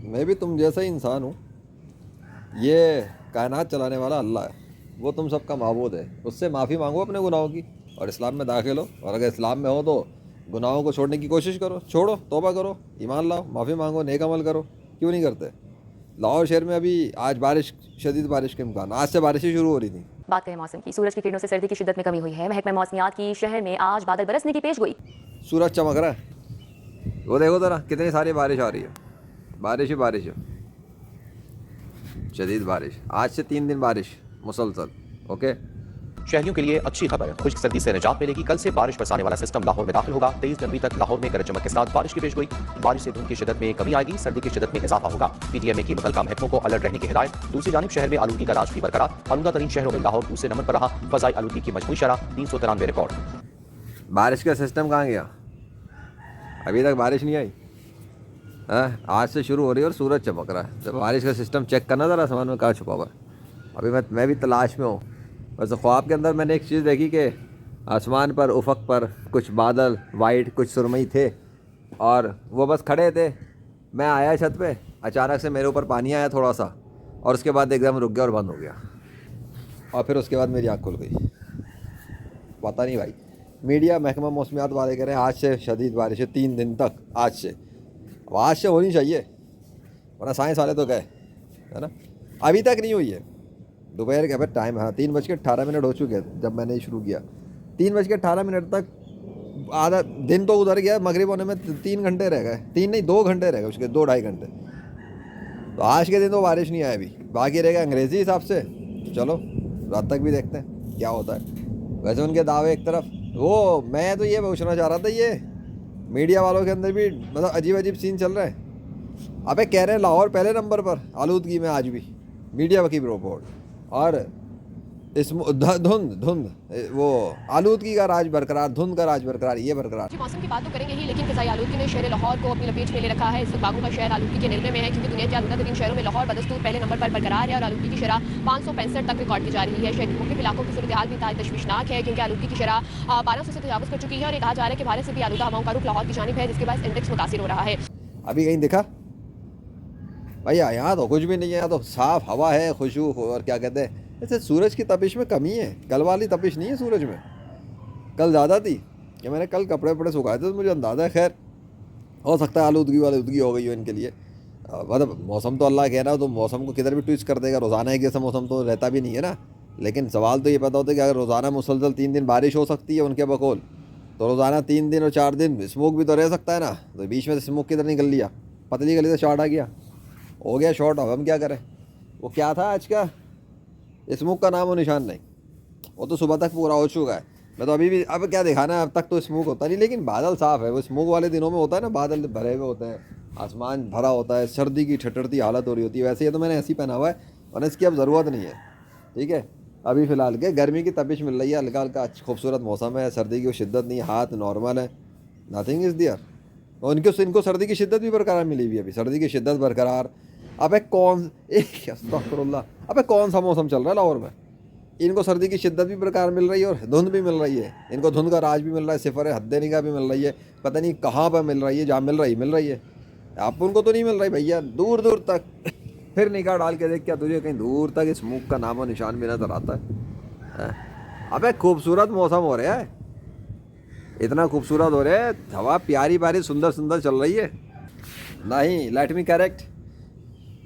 میں بھی تم جیسا ہی انسان ہوں. یہ کائنات چلانے والا اللہ ہے, وہ تم سب کا معبود ہے. اس سے معافی مانگو اپنے گناہوں کی اور اسلام میں داخل ہو. اور اگر اسلام میں ہو تو گناہوں کو چھوڑنے کی کوشش کرو, چھوڑو, توبہ کرو, ایمان لاؤ, معافی مانگو, نیک عمل کرو. کیوں نہیں کرتے؟ لاہور شہر میں ابھی آج بارش, شدید بارش کے امکان, آج سے بارشیں شروع ہو رہی تھیں. بات کریں موسم کی. سورج کی کرنوں سے سردی کی شدت میں کمی ہوئی ہے. محکمہ موسمیات کی شہر میں آج بادل برسنے کی پیش گوئی. سورج چمک رہا ہے, وہ دیکھو ذرا کتنی ساری بارش آ رہی ہے. بارش ہی بارش ہے, شدید بارش. آج سے 3 دن بارش مسلسل. اوکے. شہریوں کے لیے اچھی خبر ہے, خشک سردی سے نجات ملے گی. کل سے بارش برسانے والا سسٹم لاہور میں داخل ہوگا. 23 جنوری تک لاہور میں گرج چمک کے ساتھ بارش کی پیش گوئی. بارش سے دھند کی شدت میں کمی آئے گی, سردی کی شدت میں اضافہ ہوگا. پی ٹی ایم اے کی متعلقہ محکموں کو الرٹ رہنے کی ہدایت. دوسری جانب شہر میں آلودگی کا راج بھی برقرار. آلودہ ترین شہروں میں لاہور دوسرے نمبر پر رہا. فضائی آلودگی کی مجموعی شرح 393 ریکارڈ. بارش کا سسٹم کہاں گیا؟ ابھی تک بارش نہیں آئی. آج سے شروع ہو رہی ہے اور سورج چمک رہا ہے. تو بارش کا سسٹم چیک کرنا ذرا, آسمان میں کہاں چھپا ہوا ہے. ابھی میں بھی تلاش میں ہوں. ویسے خواب کے اندر میں نے ایک چیز دیکھی کہ آسمان پر, افق پر کچھ بادل وائٹ, کچھ سرمئی تھے اور وہ بس کھڑے تھے. میں آیا چھت پہ, اچانک سے میرے اوپر پانی آیا تھوڑا سا, اور اس کے بعد ایک دم رک گیا اور بند ہو گیا. اور پھر اس کے بعد میری آنکھ کھل گئی. پتہ نہیں بھائی, میڈیا محکمہ موسمیات والے کہہ رہے ہیں آج سے شدید بارش ہے 3 دن تک. آج سے ہونی چاہیے, ورنہ سائنس والے تو گئے ہے نا. ابھی تک نہیں ہوئی ہے. دوپہر کے ٹائم, 3:18 ہو چکے جب میں نے شروع کیا. 3:18 تک آدھا دن تو گزر گیا. مغرب ہونے میں 3 گھنٹے رہ گئے, 3 نہیں 2 گھنٹے رہ گئے, اس کے 2-2.5 گھنٹے. تو آج کے دن تو بارش نہیں آئی ابھی, باقی رہ گا انگریزی حساب سے. چلو رات تک بھی دیکھتے ہیں کیا ہوتا ہے. ویسے ان کے دعوے ایک طرف, وہ میں تو یہ پوچھنا چاہ رہا تھا, یہ میڈیا والوں کے اندر بھی مطلب عجیب سین چل رہا ہے. ابے کہہ رہے ہیں لاہور پہلے نمبر پر آلودگی میں آج بھی, میڈیا کی رپورٹ. اور اس دھند وہ آلودگی کا راج برقرار, دھند کا راج برقرار, یہ برقرار. موسم کی بات تو کریں گے ہی, لیکن فضائی آلودگی نے شہر لاہور کو اپنی لپیٹ میں لے رکھا ہے. اس وقت باغوں کا شہر آلودگی کے نربے میں ہے, کیونکہ دنیا کے آلودہ ترین شہروں میں لاہور بدستور پہلے نمبر پر برقرار ہے اور آلودگی کی شرح 565 تک ریکارڈ کی جا رہی ہے. شہر کے مختلف علاقوں کی صورتحال بھی انتہائی تشویشناک ہے, کیونکہ آلودگی کی شرح 1200 سے تجاوز کر چکی ہے اور یہ کہا جا رہا ہے کہ بھارت سے بھی آلودہ ہواؤں کا رخ لاہور کی جانب ہے, جس کے باعث انڈیکس متاثر ہو رہا ہے. ابھی کہیں دکھا بھائی؟ یہاں تو کچھ بھی نہیں ہے, یہاں تو صاف ہوا ہے, خوشبو, اور کیا کہتے ہیں. ایسے سورج کی تپش میں کمی ہے, کل والی تپش نہیں ہے سورج میں. کل زیادہ تھی کہ میں نے کل کپڑے سکھائے تھے, تو مجھے اندازہ ہے. خیر ہو سکتا ہے آلودگی ہو گئی ہو ان کے لیے. مطلب موسم تو اللہ کہہ رہا ہے, تو موسم کو کدھر بھی ٹویسٹ کر دے گا. روزانہ ایک جیسا موسم تو رہتا بھی نہیں ہے نا. لیکن سوال تو یہ پتہ ہوتا ہے کہ اگر روزانہ مسلسل 3 دن بارش ہو سکتی ہے ان کے بقول, تو روزانہ 3 دن اور 4 دن اسموک بھی تو رہ سکتا ہے نا. تو بیچ میں سے اسموک کدھر نکل لیا, پتلی گلی سے شارٹ آ گیا, ہو گیا شارٹ. اب ہم کیا کریں؟ وہ کیا تھا آج کا اسموک کا نام و نشان نہیں. وہ تو صبح تک پورا ہو چکا ہے. میں تو ابھی بھی, اب کیا دکھانا ہے, اب تک تو اسموک ہوتا نہیں, لیکن بادل صاف ہے. وہ اسموک والے دنوں میں ہوتا ہے نا, بادل بھرے ہوئے ہوتے ہیں, آسمان بھرا ہوتا ہے, سردی کی ٹھٹرتی حالت ہو رہی ہوتی ہے. ویسے یہ تو میں نے ایسے ہی پہنا ہوا ہے, ورنہ اس کی اب ضرورت نہیں ہے. ٹھیک ہے, ابھی فی الحال کے گرمی کی تپش مل رہی ہے, ہلکا ہلکا خوبصورت موسم ہے, سردی کی شدت نہیں, ہاتھ نارمل ہے, نتھنگ از دیئر. اور ان کو سردی کی شدت بھی برقرار ملی ہوئی ہے ابھی, سردی کی شدت برقرار. ابے استغفر اللہ, ابے کون سا موسم چل رہا ہے لاہور میں؟ ان کو سردی کی شدت بھی برقرار مل رہی ہے اور دھند بھی مل رہی ہے. ان کو دھند کا راج بھی مل رہا ہے, صفر حد نگاہ بھی مل رہی ہے. پتہ نہیں کہاں پہ مل رہی ہے, جہاں مل رہی ہے. آپ ان کو تو نہیں مل رہی بھیا, دور دور تک. پھر نگاہ ڈال کے دیکھ, کیا تجھے کہیں دور تک اسموک کا نام و نشان بھی نظر آتا ہے؟ ابے خوبصورت موسم ہو رہا ہے, اتنا خوبصورت ہو رہا ہے, ہوا پیاری پیاری سندر چل رہی ہے. نہیں, لیٹ می کریکٹ,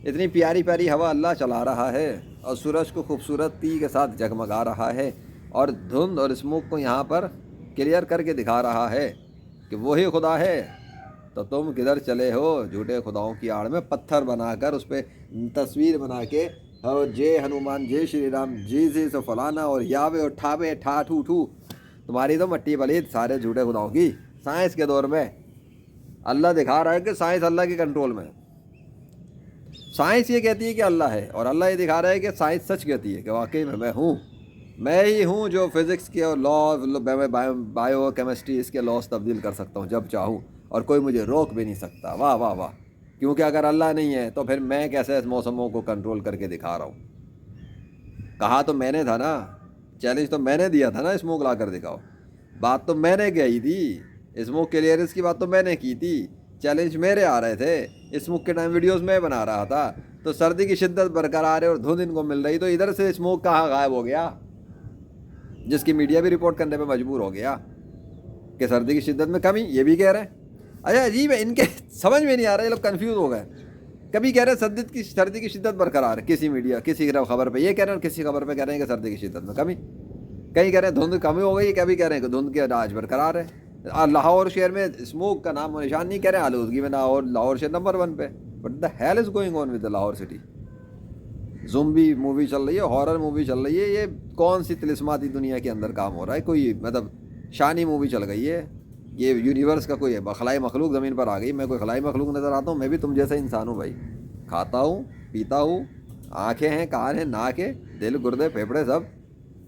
اتنی پیاری پیاری ہوا اللہ چلا رہا ہے, اور سورج کو خوبصورتی کے ساتھ جگمگا رہا ہے, اور دھند اور اسموک کو یہاں پر کلیئر کر کے دکھا رہا ہے کہ وہی خدا ہے. تو تم کدھر چلے ہو جھوٹے خداؤں کی آڑ میں, پتھر بنا کر اس پہ تصویر بنا کے, اور جے ہنومان, جے شری رام, جی سے فلانا, اور یاوے اور ٹھاوے ٹھا ٹھو ٹھو. تمہاری تو مٹی پلید سارے جھوٹے خداؤں کی. سائنس کے دور میں اللہ دکھا رہا ہے کہ سائنس اللہ کے کنٹرول میں ہے. سائنس یہ کہتی ہے کہ اللہ ہے, اور اللہ یہ دکھا رہا ہے کہ سائنس سچ کہتی ہے کہ واقعی میں ہوں. میں ہی ہوں جو فزکس کے اور بایو کیمسٹری اس کے لاس تبدیل کر سکتا ہوں جب چاہوں, اور کوئی مجھے روک بھی نہیں سکتا. واہ واہ واہ. کیونکہ اگر اللہ نہیں ہے تو پھر میں کیسے اس موسموں کو کنٹرول کر کے دکھا رہا ہوں؟ کہا تو میں نے تھا نا, چیلنج تو میں نے دیا تھا نا, اسموک لا کر دکھاؤ. بات تو میں نے کہی تھی, اسموک کلیئرنس کی بات تو میں نے کی تھی. चैलेंज मेरे आ रहे थे, स्मोक के टाइम वीडियोस मैं बना रहा था, तो सर्दी की शिद्दत बरकरार है और धुंध इनको मिल रही, तो इधर से स्मोक कहाँ गायब हो गया, जिसकी मीडिया भी रिपोर्ट करने पे मजबूर हो गया कि सर्दी की शिद्दत में कमी, ये भी कह रहे हैं। अच्छा अजीब है, इनके समझ में नहीं आ रहा, ये लोग कन्फ्यूज़ हो गए। कभी कह रहे हैं सर्दी की शिद्दत बरकरार है, किसी मीडिया किसी खबर पे ये कह रहे हैं, किसी खबर पे कह रहे हैं कि सर्दी की शिद्दत में कमी, कहीं कह रहे हैं धुंध कमी हो गई, कभी कह रहे हैं कि धुंध की आज बरकरार है। लाहौर शहर में स्मोक का नाम और निशान नहीं, कह रहे हैं आलूदगी में लाहौर शहर नंबर 1 पे। But the hell is going on with the Lahore city. Zombie movie चल रही है, हॉरर मूवी चल रही है, ये कौन सी तिलिस्माती दुनिया के अंदर काम हो रहा है, कोई मतलब शानी मूवी चल गई है, ये यूनिवर्स का कोई है, खलाई मखलूक ज़मीन पर आ गई। मैं कोई खलाई मखलूक नज़र आता हूँ? मैं भी तुम जैसा इंसान हूँ भाई, खाता हूँ पीता हूँ, आँखें हैं कान हैं नाक है दिल गुर्दे फेफड़े सब,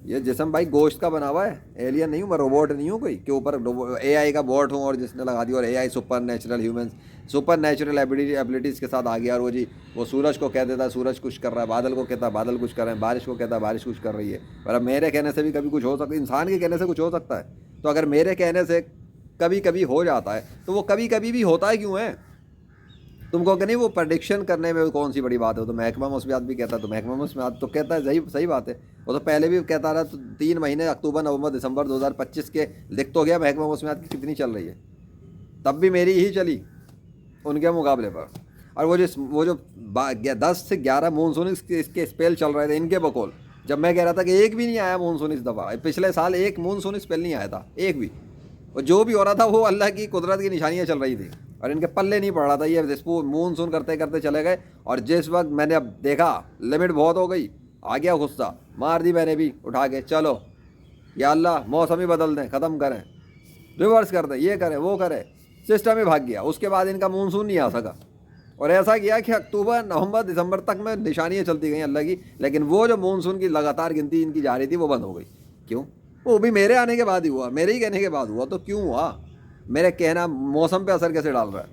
ये जिस्म भाई गोश्त का बना हुआ है, एलियन नहीं हूँ मैं, रोबोट नहीं हूँ कोई के ऊपर AI का बॉट हूँ और जिसने लगा दिया, और AI super natural human super natural abilities के साथ आ गया, और वो सूरज को कह देता है सूरज कुछ कर रहा है, बादल को कहता है बादल कुछ कर रहे हैं, बारिश को कहता है बारिश कुछ कर रही है। पर अब मेरे कहने से भी कभी कुछ हो सकता है, इंसान के कहने से कुछ हो सकता है, तो अगर मेरे कहने से कभी कभी हो जाता है तो वो कभी कभी भी होता है क्यों है? तुमको कि नहीं वो प्रेडिक्शन करने में कौन सी बड़ी बात है? तो महकमा मौसमियात भी कहता है, तो महकमा मौसमियात तो कहता है सही बात है, वो तो पहले भी कहता रहा, तो 3 महीने अक्टूबर नवंबर दिसंबर 2025 के लिख तो गया महकमा मौसमियात की कितनी चल रही है, तब भी मेरी ही चली उनके मुकाबले पर। और वो जो 10 से 11 मानसून इसके स्पेल चल रहे थे इनके बकौल, जब मैं कह रहा था कि एक भी नहीं आया मानसून इस दफ़ा, पिछले साल एक मानसून स्पेल नहीं आया था एक भी, और जो भी हो रहा था वो अल्लाह की कुदरत की निशानियाँ चल रही थी और इनके पल्ले नहीं पड़ रहा था। ये मानसून करते करते चले गए, और जिस वक्त मैंने अब देखा लिमिट बहुत हो गई, आ गया गुस्सा, मार दी मैंने भी उठा के, चलो या अल्लाह मौसम ही बदल दें, ख़त्म करें, रिवर्स कर दें, ये करें वो करें, सिस्टम ही भाग गया। उसके बाद इनका मानसून नहीं आ सका, और ऐसा किया कि अक्टूबर नवंबर दिसंबर तक में निशानियाँ चलती गई अल्लाह की, लेकिन वो जो मानसून की लगातार गिनती इनकी जा रही थी वो बंद हो गई। क्यों? वो भी मेरे आने के बाद ही हुआ, मेरे ही कहने के बाद हुआ, तो क्यों हुआ? मेरे कहना मौसम पे असर कैसे डाल रहा है?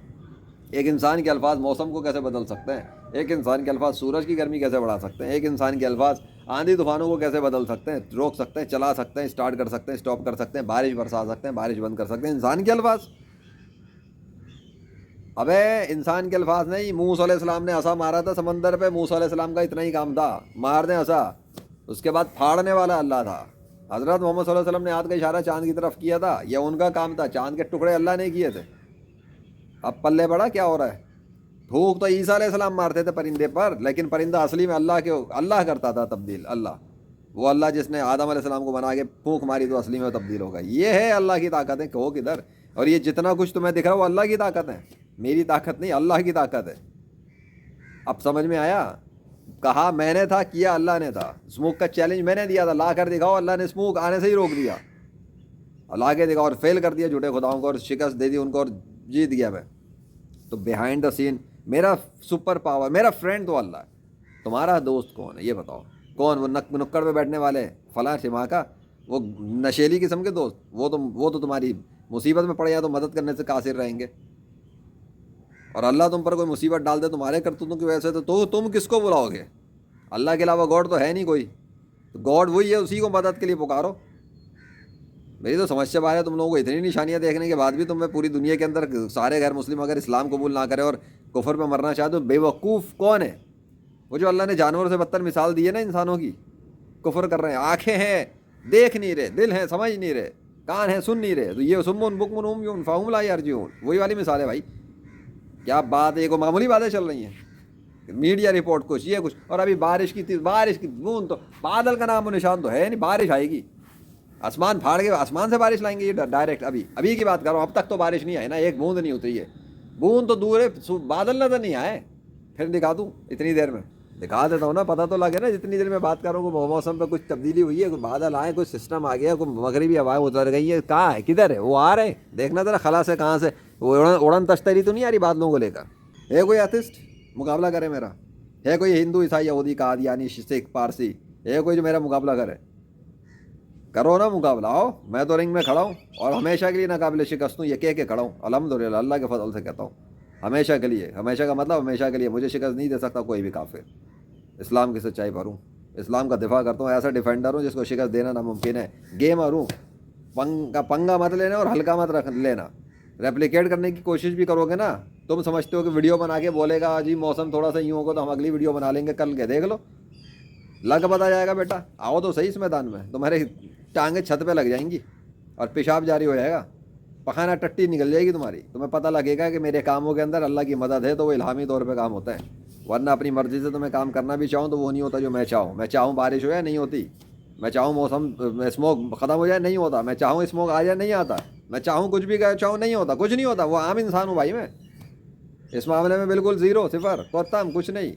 एक इंसान के अल्फाज मौसम को कैसे बदल सकते हैं? एक इंसान के अल्फाज सूरज की गर्मी कैसे बढ़ा सकते हैं? एक इंसान के अल्फाज आंधी तूफानों को कैसे बदल सकते हैं, रोक सकते हैं, चला सकते हैं, स्टार्ट कर सकते हैं, स्टॉप कर सकते हैं, बारिश बरसा सकते हैं, बारिश बंद कर सकते हैं? इंसान के अल्फाज। अबे इंसान के अल्फाज नहीं, मूसा अलैहिस्सलाम ने असा मारा था समंदर पे, मूसा अलैहिस्सलाम का इतना ही काम था, मार दें असा, उसके बाद फाड़ने वाला अल्लाह था। हज़रत मोहम्मद सल्लल्लाहु अलैहि वसल्लम ने हाथ का इशारा चांद की तरफ किया था, यह उनका काम था, चांद के टुकड़े अल्लाह ने किए थे। अब पल्ले बड़ा क्या हो रहा है? भूख तो ईसा अलैहिस्सलाम मारते थे परिंदे पर, लेकिन परिंदा असली में अल्लाह करता था तब्दील। अल्लाह, वो अल्लाह जिसने आदम अलैहिस्सलाम को बना के फूंक मारी तो असली में तब्दील होगा। ये है अल्लाह की ताकत है, कहो किधर? और ये जितना कुछ तुम्हें दिख रहा है वो अल्लाह की ताकत है, मेरी ताकत नहीं, अल्लाह की ताकत है। अब समझ में आया? कहा मैंने था, किया अल्लाह ने था। स्मोक का चैलेंज मैंने दिया था, ला कर दिखाओ, अल्लाह ने स्मोक आने से ही रोक दिया, ला के दिखाओ, और फेल कर दिया झूठे खुदाओं को, और शिकस्त दे दी उनको, और जीत गया मैं। तो बिहाइंड द सीन मेरा सुपर पावर, मेरा फ्रेंड तो अल्लाह है। तुम्हारा दोस्त कौन है ये बताओ? कौन? वो नुक्कड़ पे बैठने वाले फलां सिमा का वो नशेली किस्म के दोस्त, वो तो तुम्हारी मुसीबत में पड़ जाए तो मदद करने से कासिर रहेंगे, और अल्लाह तुम पर कोई मुसीबत डाल दे तुम्हारे करतूतों की वजह से तो तुम किसको बुलाओगे? अल्लाह के अलावा गॉड तो है नहीं कोई, तो गॉड वही है, उसी को मदद के लिए पुकारो। मेरी तो समझ से बाहर है, तुम लोगों को इतनी निशानियां देखने के बाद भी तुम्हें पूरी दुनिया के अंदर सारे गैर मुस्लिम अगर इस्लाम कबूल ना करे और कुफर पे मरना चाहे तो बेवकूफ़ कौन है? वो जो अल्लाह ने जानवरों से बदतर मिसाल दी है ना इंसानों की, कुफर कर रहे हैं, आँखें हैं देख नहीं रहे, दिल है समझ नहीं रहे, कान है सुन नहीं रहे, तो ये सुम्मुन बुकमुन उम्युन फहुम ला यरजिऊन, वही वाली मिसाल है भाई। क्या बात है, ये को मामूली बातें चल रही हैं, मीडिया रिपोर्ट कुछ ये कुछ, और अभी बारिश की बूंद, तो बादल का नाम निशान तो है नहीं, बारिश आएगी, आसमान फाड़ के आसमान से बारिश लाएंगे ये डायरेक्ट। अभी की बात करो, अब तक तो बारिश नहीं आई ना, एक बूंद नहीं उतरी है, बूंद तो दूर है, बादल नजर नहीं आए। फिर दिखा दूँ इतनी देर में? दिखा देता हूँ ना, पता तो लगे ना जितनी देर में बात करूँ कि मौसम पे कुछ तब्दीली हुई है, कुछ बादल आए, कुछ सिस्टम आ गया, कुछ मगरबी हवाएं उतर गई है, कहाँ है किधर है वो आ रहे हैं, देखना जरा खला से कहाँ से वो उड़न तश्तरी तो नहीं आ रही बादलों को लेकर। है कोई आर्टिस्ट मुकाबला करे मेरा? है कोई हिंदू ईसाई यहूदी कादियानी सिख पारसी? है कोई जो मेरा मुकाबला करे? करो ना मुकाबला, आओ, मैं तो रिंग में खड़ा हूँ और हमेशा के लिए नाकाबिल शिकस्त हूँ, ये कह के खड़ा हूँ अल्हम्दुलिल्लाह, अल्लाह के फजल से कहता हूँ, हमेशा के लिए। हमेशा का मतलब हमेशा के लिए, मुझे शिकस्त नहीं दे सकता कोई भी काफिर। इस्लाम की सच्चाई पर हूँ, इस्लाम का दिफा करता हूँ, ऐसा डिफेंडर हूँ जिसको शिकस्त देना नामुमकिन है। गेमर हूँ, पंगा मत लेना और हल्का मत रख लेना। रेप्लिकेट करने की कोशिश भी करोगे ना तुम समझते हो कि वीडियो बना के बोलेगा जी मौसम थोड़ा सा यूँ होगा तो हम अगली वीडियो बना लेंगे कल के, देख लो लग पता जाएगा बेटा, आओ तो सही इस मैदान में, तुम्हारे टांगे छत पे लग जाएंगी और पेशाब जारी हो जाएगा, पखाना टट्टी निकल जाएगी तुम्हारी, तुम्हें पता लगेगा कि मेरे कामों के अंदर अल्लाह की मदद है, तो वो इल्हामी तौर पे काम होता है, वरना अपनी मर्ज़ी से तो मैं काम करना भी चाहूँ तो वो नहीं होता जो मैं चाहूँ। मैं चाहूँ बारिश हो जाए नहीं होती, मैं चाहूँ मौसम स्मोक ख़त्म हो जाए नहीं होता, मैं चाहूँ स्मोक आ जाए नहीं आता, मैं चाहूँ कुछ भी चाहूँ नहीं होता, कुछ नहीं होता। वो आम इंसान हूँ भाई मैं, इस मामले में बिल्कुल ज़ीरो, सिफर कोताम कुछ नहीं।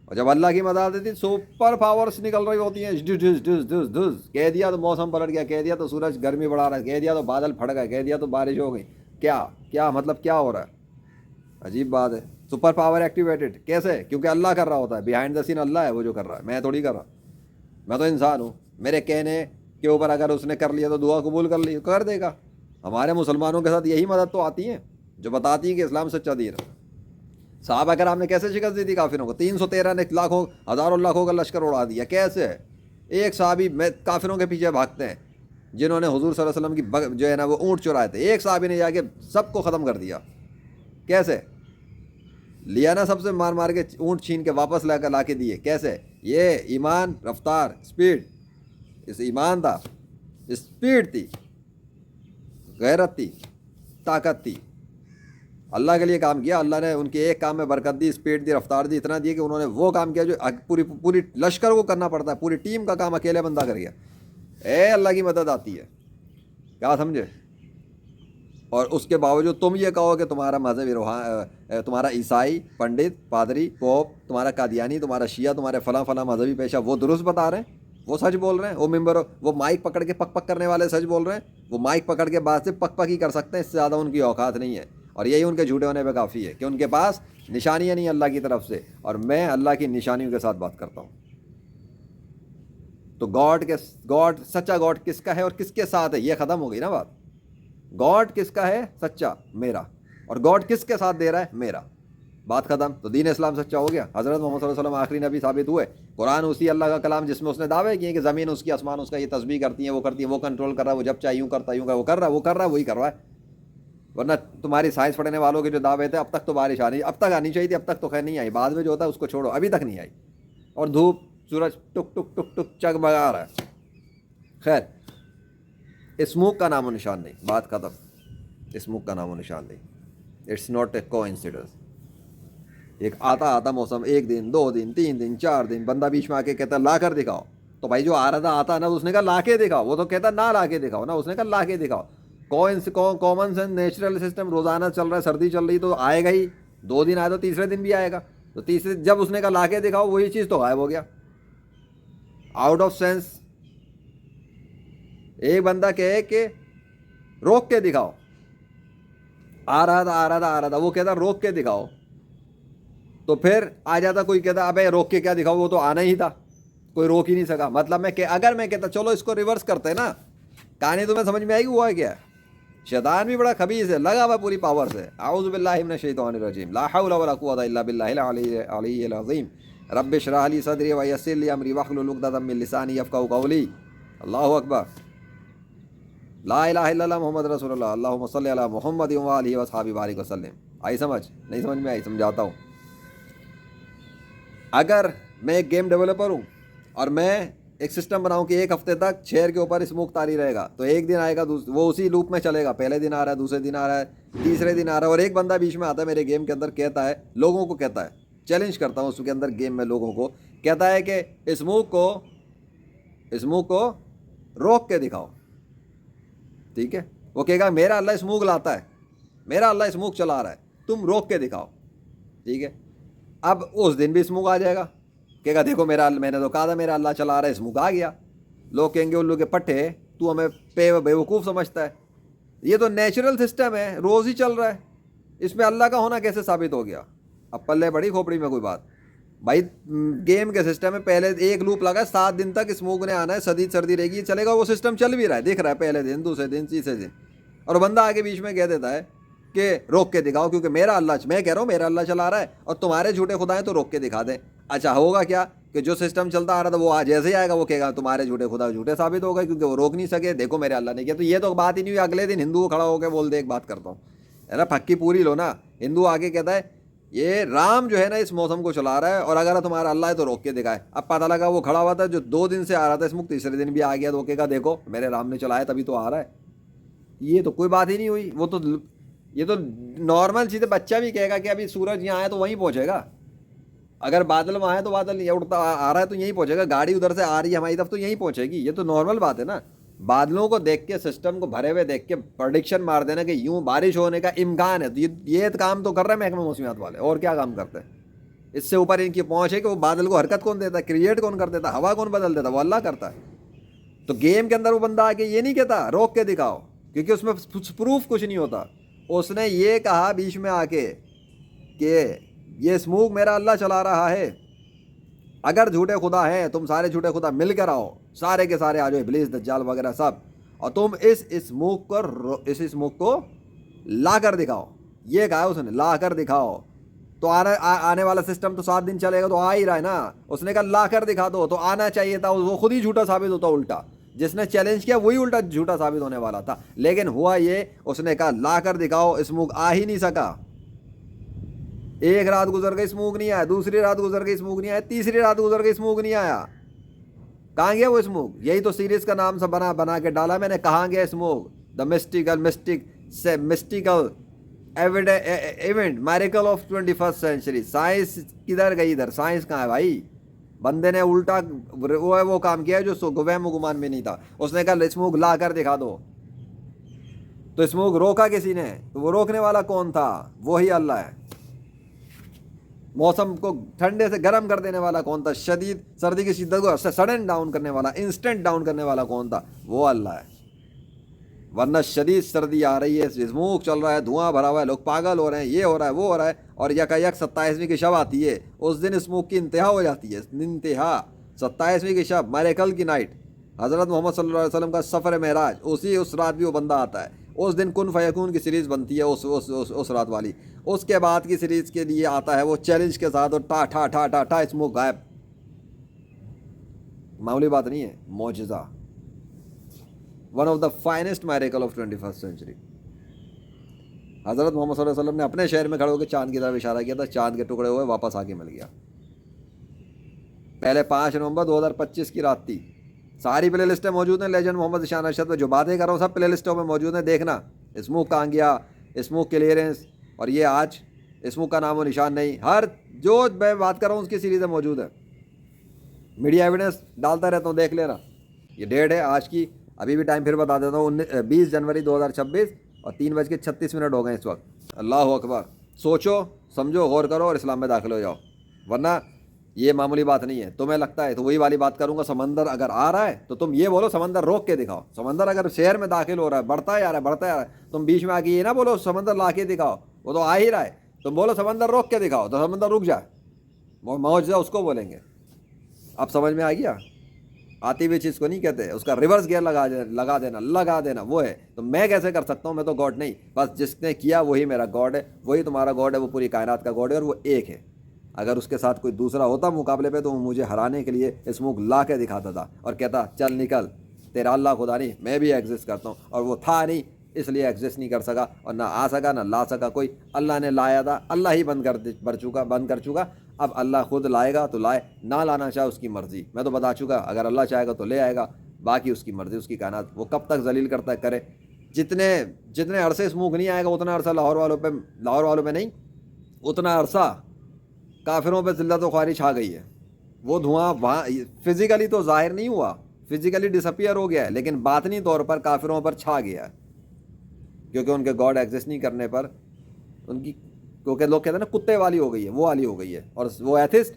और जब अल्लाह की मदद देती सुपर पावर्स निकल रही होती हैं, धुस धुस धुस धुस धुस, कह दिया तो मौसम पलट गया, कह दिया तो सूरज गर्मी बढ़ा रहा है, कह दिया तो बादल फट गए, कह दिया तो बारिश हो गई। क्या क्या मतलब क्या हो रहा है? अजीब बात है। सुपर पावर एक्टिवेटेड कैसे? क्योंकि अल्लाह कर रहा होता है, बिहाइंड द सीन अल्लाह है वो जो कर रहा है, मैं थोड़ी कर रहा। मैं तो इंसान हूँ, मेरे कहने के ऊपर अगर उसने कर लिया तो दुआ कबूल कर ली, कर देगा। हमारे मुसलमानों के साथ यही मदद तो आती है जो बताती है कि इस्लाम सच्चा दीन है। साहबा कराम ने कैसे शिकस्त दी थी काफिरों को? 313 ने लाखों हज़ारों लाखों का लश्कर उड़ा दिया। कैसे? एक साहबी काफिरों के पीछे भागते हैं जिन्होंने हुजूर सल्लल्लाहु अलैहि वसल्लम की जो है ना वो ऊँट चुराए थे, एक साहबी ने जाके सबको ख़त्म कर दिया। कैसे लिया ना? सबसे मार मार के ऊँट छीन के वापस ला के दिए। कैसे? ये ईमान, रफ्तार, स्पीड, इस ईमान था, स्पीड थी, गैरत थी, ताकत थी। अल्लाह के लिए काम किया, अल्लाह ने उनके एक काम में बरकत दी, स्पीड दी, रफ्तार दी, इतना दी कि उन्होंने वो काम किया जो पूरी लश्कर को करना पड़ता है, पूरी टीम का काम अकेले बंदा कर गया। अल्लाह की मदद आती है, क्या समझे? और उसके बावजूद तुम ये कहो कि तुम्हारा मजहबी तुम्हारा ईसाई, पंडित, पादरी, पोप, तुम्हारा कादियानी, तुम्हारा शिया, तुम्हारे फलां फलां मजहबी पेशा वो दुरुस्त बता रहे हैं, वो सच बोल रहे हैं, वो मिंबर, वो माइक पकड़ के पक करने वाले सच बोल रहे हैं, वो माइक पकड़ के बाद से पक ही कर सकते हैं, इससे ज़्यादा उनकी औकात नहीं है। और यही उनके झूठे होने पे काफ़ी है कि उनके पास निशानियाँ नहीं अल्लाह की तरफ से, और मैं अल्लाह की निशानियों के साथ बात करता हूँ। तो गॉड सच्चा गॉड किसका है और किसके साथ है, ये ख़त्म हो गई ना बात। गॉड किसका है? सच्चा, मेरा। और गॉड किसके साथ दे रहा है? मेरा। बात ख़त्म। तो दीन इस्लाम सच्चा हो गया। हज़रत मोहम्मद सल्लल्लाहु अलैहि वसल्लम आखिरी नबी साबित हुए। कुरान उसी अल्लाह का कलाम जिसमें उसने दावे किए कि ज़मीन उसकी, आसमान उसका, ये तस्बीह करती है, वो करती है, वो कंट्रोल कर रहा है, वो जब चाहे यूँ करता यूँ कर, वो कर रहा है, वही कर रहा है। वरना तुम्हारी साइंस पढ़ने वालों के जो दावे थे, अब तक तो बारिश आनी, अब तक आनी चाहिए थी, अब तक तो खैर नहीं आई, बाद में जो होता है उसको छोड़ो, अभी तक नहीं आई। और धूप, सूरज टुक टुक टुक टुक चगमगा रहा है। खैर, स्मोक का नामो निशान नहीं, बात खत्म। स्मोक का नामो निशान नहीं, इट्स नॉट ए कोइंसिडेंस। एक आता मौसम, एक दिन, 2 दिन, 3 दिन, 4 दिन, बंदा बीच में आके कहता ला कर दिखाओ, तो भाई जो आ रहा था आता ना, उसने कहा ला के दिखाओ, वो तो कहता ना ला के दिखाओ ना, उसने कहा ला के दिखाओ। कॉमन सेंस, नेचुरल सिस्टम, रोजाना चल रहा है, सर्दी चल रही तो आएगा ही, 2 दिन आया तो तीसरे दिन भी आएगा, तो तीसरे जब उसने कहा ला के दिखाओ, वही चीज़ तो गायब हो गया, आउट ऑफ सेंस। एक बंदा कहे कि रोक के दिखाओ, आ रहा था, वो कहता रोक के दिखाओ, तो फिर आ जाता कोई कहता अबे रोक के क्या दिखाओ, वो तो आना ही था, कोई रोक ही नहीं सका। मतलब अगर मैं कहता चलो इसको रिवर्स करते हैं ना, कहानी तुम्हें समझ में आएगी हुआ है क्या। शैतान भी बड़ा खबीस है, लगा हुआ पूरी पावर से। आऊज़ु बिल्लाहि मिनश शैतानिर रजीम, ला हौला वला कुव्वता इल्ला बिल्लाहिल अलिय्यिल अज़ीम, रब्बि इश्रह ली सदरी व यस्सिर ली अमरी वहलुल उक़दतम मिन लिसानी यफ़क़हू क़ौली। अल्लाहु अकबर, ला इलाहा इल्लल्लाह मुहम्मद रसूलुल्लाह, अल्लाहुम्मा सल्लि अला मुहम्मद व आलिहि व अस्हाबिहि बारिक वसल्लम। आई समझ? नहीं समझ में आई? समझाता हूँ। अगर मैं एक गेम डेवलपर हूँ और मैं एक सिस्टम बनाऊं कि एक हफ्ते तक शहर के ऊपर स्मोक तारी रहेगा, तो एक दिन आएगा वो उसी लूप में चलेगा, पहले दिन आ रहा है, दूसरे दिन आ रहा है, तीसरे दिन आ रहा है, और एक बंदा बीच में आता है मेरे गेम के अंदर, कहता है, लोगों को कहता है, चैलेंज करता हूँ उसके अंदर गेम में लोगों को, कहता है कि स्मोक को रोक के दिखाओ। ठीक है, वो कहेगा मेरा अल्लाह स्मोक लाता है, मेरा अल्लाह स्मोक चला रहा है, तुम रोक के दिखाओ। ठीक है, अब उस दिन भी स्मोक आ जाएगा, कहेगा देखो मैंने तो कहा था मेरा अल्लाह चला रहा है, स्मोक आ गया। लोग कहेंगे उल्लू के पट्टे, तू हमें बेवकूफ़ समझता है, ये तो नेचुरल सिस्टम है, रोज़ ही चल रहा है, इसमें अल्लाह का होना कैसे साबित हो गया। अब पल्ले बड़ी खोपड़ी में कोई बात भाई, गेम के सिस्टम में पहले एक लूप लगा, 7 दिन तक स्मोक ने आना है, सर्दी रहेगी, चलेगा, वो सिस्टम चल भी रहा है, दिख रहा है, पहले दिन, दूसरे दिन, तीसरे दिन, और बंदा आगे बीच में कह देता है कि रोक के दिखाओ, क्योंकि मेरा अल्लाह, मैं कह रहा हूँ मेरा अल्लाह चला रहा है और तुम्हारे झूठे खुदा हैं तो रोक के दिखा दें। अच्छा, होगा क्या कि जो सिस्टम चलता आ रहा था वो आज जैसे ही आएगा, वो कहेगा तुम्हारे झूठे खुदा झूठे साबित हो गए, क्योंकि वो रोक नहीं सके, देखो मेरे अल्लाह ने किया। तो ये तो बात ही नहीं हुई, अगले दिन हिंदू खड़ा होकर बोल दे एक बात करता हूँ, ہے نا, پھکی پوری لو نا. ہندو آگے کہتا ہے یہ رام جو ہے نا اس موسم کو چلا رہا ہے, اور اگر تمہارا اللہ ہے تو روک کے دکھائے. اب پتہ لگا وہ کھڑا ہوا تھا جو 2 دن سے آ رہا تھا اسموک, تیسرے دن بھی آ گیا تو وہ کہے گا دیکھو میرے رام نے چلایا تبھی تو آ رہا ہے. یہ تو کوئی بات ہی نہیں ہوئی. وہ تو یہ تو نارمل چیز ہے. بچہ بھی کہے گا کہ ابھی سورج یہاں ہے تو وہیں پہنچے گا, اگر بادل وہاں ہے تو بادل یہ اڑتا آ رہا ہے تو یہیں پہنچے گا, گاڑی ادھر سے آ رہی ہے ہماری طرف تو یہیں پہنچے گی. یہ تو نارمل بات ہے نا. بادلوں کو دیکھ کے, سسٹم کو بھرے ہوئے دیکھ کے پرڈکشن مار دینا کہ یوں بارش ہونے کا امکان ہے, تو یہ کام تو کر رہے ہیں محکمہ موسمیات والے, اور کیا کام کرتے ہیں. اس سے اوپر ان کی پہنچ ہے کہ وہ بادل کو حرکت کون دیتا ہے, کریٹ کون کر دیتا ہے, ہوا کون بدل دیتا ہے, وہ اللہ کرتا ہے. تو گیم کے اندر وہ بندہ آ کے یہ نہیں کہتا روک کے دکھاؤ, کیونکہ اس میں پروف کچھ نہیں ہوتا. اس نے یہ کہا بیچ میں آ کے کہ یہ اسموک میرا اللہ چلا رہا ہے, اگر جھوٹے خدا ہیں تم سارے جھوٹے خدا مل کر آؤ, سارے کے سارے آ جاؤ, ابلیس دجال وغیرہ سب, اور تم اس اسموک کو لا کر دکھاؤ. یہ کہا اس نے لا کر دکھاؤ. تو آنے والا سسٹم تو 7 دن چلے گا تو آ ہی رہا ہے نا. اس نے کہا لا کر دکھا دو, تو آنا چاہیے تھا, وہ خود ہی جھوٹا ثابت ہوتا. الٹا جس نے چیلنج کیا وہی الٹا جھوٹا ثابت ہونے والا تھا. لیکن ہوا یہ, اس نے کہا لا کر دکھاؤ, اسموک آ ہی نہیں سکا. ایک رات گزر گئی اسموک نہیں آیا, دوسری رات گزر گئی اسموک نہیں آیا, تیسری رات گزر گئی اسموک نہیں آیا. کہاں گیا وہ اسموک؟ یہی تو سیریز کا نام سے بنا کے ڈالا میں نے, کہاں گیا smoke. The mystical event miracle of 21st century. Science کدھر گئی ادھر, سائنس کہاں ہے بھائی. بندے نے الٹا وہ کام کیا جو وہم و گمان میں نہیں تھا. اس نے کہا اسموک لا کر دکھا دو, تو اسموک روکا کسی نے, تو وہ روکنے والا کون تھا؟ وہی اللہ ہے. موسم کو ٹھنڈے سے گرم کر دینے والا کون تھا؟ شدید سردی کی شدت کو سڈن ڈاؤن کرنے والا, انسٹنٹ ڈاؤن کرنے والا کون تھا؟ وہ اللہ ہے. ورنہ شدید سردی آ رہی ہے, اسموک چل رہا ہے, دھواں بھرا ہوا ہے, لوگ پاگل ہو رہے ہیں, یہ ہو رہا ہے وہ ہو رہا ہے, اور یکایک 27ویں کی شب آتی ہے, اس دن اسموک کی انتہا ہو جاتی ہے. انتہا 27ویں کی شب, میریکل کی نائٹ, حضرت محمد صلی اللہ علیہ وسلم کا سفر معراج, اس رات بھی وہ بندہ آتا ہے. اس دن کن فیکون کی سیریز بنتی ہے اس رات والی. اس کے بعد کی سیریز کے لیے آتا ہے وہ چیلنج کے ساتھ, اور ٹا ٹا ٹا ٹا ٹا اسموک غائب. معمولی بات نہیں ہے, معجزہ. One of the finest miracle of 21st century. حضرت محمد صلی اللہ علیہ وسلم نے اپنے شہر میں کھڑے ہو کے چاند کی طرف اشارہ کیا تھا, چاند کے ٹکڑے ہوئے واپس آ کے مل گیا. پہلے 5 نومبر 2025 کی رات تھی. ساری پلے لسٹیں موجود ہیں لیجنڈ محمد ذیشان ارشد میں, جو باتیں کر رہا ہوں سب پلے لسٹوں میں موجود ہیں, دیکھنا. اسموک کہاں گیا, اسموک کلیئرنس, اور یہ آج اسموک کا نام و نشان نہیں. ہر جو میں بات کر رہا ہوں اس کی سیریزیں موجود ہیں, میڈیا ایویڈنس ڈالتا رہتا ہوں, دیکھ لینا. یہ ڈیٹ ہے آج کی, ابھی بھی ٹائم پھر بتا دیتا ہوں, 20 جنوری 2026 اور 3:36 ہو گئے اس وقت. اللہ اکبر. سوچو سمجھو غور کرو اور اسلام میں داخل ہو جاؤ, ورنہ یہ معمولی بات نہیں ہے. تمہیں لگتا ہے تو وہی والی بات کروں گا, سمندر اگر آ رہا ہے تو تم یہ بولو سمندر روک کے دکھاؤ. سمندر اگر شہر میں داخل ہو رہا ہے, بڑھتا ہے بڑھتا ہے, تم بیچ میں آ کے یہ نہ بولو سمندر لا کے دکھاؤ, وہ تو آ ہی رہا ہے. تم بولو سمندر روک کے دکھاؤ, تو سمندر رک جائے, معجزہ اس کو بولیں گے. اب سمجھ میں آ گیا؟ آتی ہوئی چیز کو نہیں کہتے, اس کا ریورس گیئر لگا دینا وہ ہے. تو میں کیسے کر سکتا ہوں؟ میں تو گاڈ نہیں, بس جس نے کیا وہی میرا گاڈ ہے, وہی تمہارا گاڈ ہے, وہ پوری کائنات کا گاڈ ہے, اور وہ ایک ہے. اگر اس کے ساتھ کوئی دوسرا ہوتا مقابلے پہ تو وہ مجھے ہرانے کے لیے اسموک لا کے دکھاتا تھا اور کہتا چل نکل, تیرا اللہ خدا نہیں, میں بھی ایگزسٹ کرتا ہوں. اور وہ تھا نہیں, اس لیے ایگزسٹ نہیں کر سکا, اور نہ آ سکا نہ لا سکا کوئی. اللہ نے لایا تھا, اللہ ہی بند کر چکا. اب اللہ خود لائے گا تو لائے, نہ لانا چاہے اس کی مرضی. میں تو بتا چکا, اگر اللہ چاہے گا تو لے آئے گا, باقی اس کی مرضی, اس کی کائنات, وہ کب تک ذلیل کرتا ہے کرے. جتنے عرصے اسموک نہیں آئے گا اتنا عرصہ لاہور والوں پہ نہیں, اتنا عرصہ کافروں پہ ذلت و خواری چھا گئی ہے. وہ دھواں وہاں فزیکلی تو ظاہر نہیں ہوا, فزیکلی ڈس اپیئر ہو گیا ہے, لیکن باطنی طور پر کافروں پر چھا گیا ہے, کیونکہ ان کے گاڈ ایگزسٹ نہیں کرنے پر ان کی, کیونکہ لوگ کہتے ہیں نا کتے والی ہو گئی ہے, وہ والی ہو گئی ہے. اور وہ ایتھسٹ,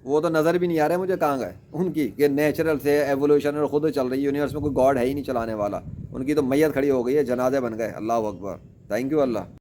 وہ تو نظر بھی نہیں آ رہے مجھے کہاں گئے ان کی, کہ نیچرل سے ایوولوشن اور خود چل رہی ہے یونیورس میں, کوئی گاڈ ہے ہی نہیں چلانے والا. ان کی تو میت کھڑی ہو گئی ہے, جنازے بن گئے. اللہ اکبر. Thank you Allah.